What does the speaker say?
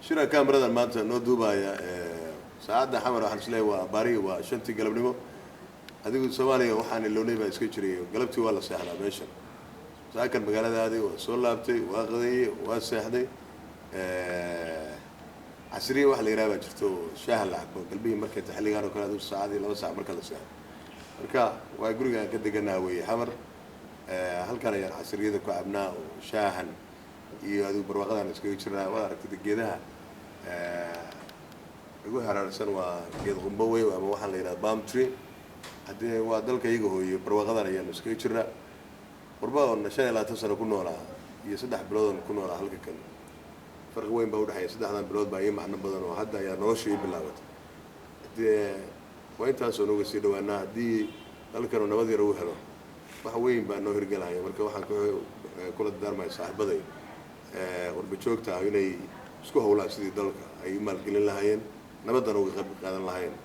شرا كاميرا maanta noo duubaya saacada xamar waxaan isleeyahay waa bari waa 5 galabnimo adigu Soomaaliya waxaan iloonay baa iska jiray galabtii waa la seexdaa meeshan saakan magaaladaadii waa soo laabtay waa qaday waa seexday casriye wax la yiraahdo jirto shaaha la cabo qalbiga markay taxligaan oo kala duu saacadii 2 saac marka la seexdo marka waa guriga ka deganaa way xamar halkan ayaan casriyada ku cabnaa shaahan iyo adigu barwaaqadan iskaga jiraa waa aragtay geedaha ugu haraarsan waa geed qumbo weey ama waxaan la yiraahdaa palm tree hadii waa dalka iyaga hooyo barwaaqadan ayaan iskaga jiraa qurbaan 5 sano ku noolaa iyo 3 bilood ku noolaa halka kan farq weyn baa u dhaxaysa 3 bilood baa ay macna badan oo hadda ayaa nolosha ay bilaabatay hadii waa intaas oo nooga sii dhawaanaa hadii dalkan nabad yar uu helo wax weyn baa noo hirgalaya marka waxaan kula darmay saaxiibaday warba joogta inay isku hawlaan sidii dalka ay maalgelin lahaayeen nabadana uga qayb qaadan lahaayeen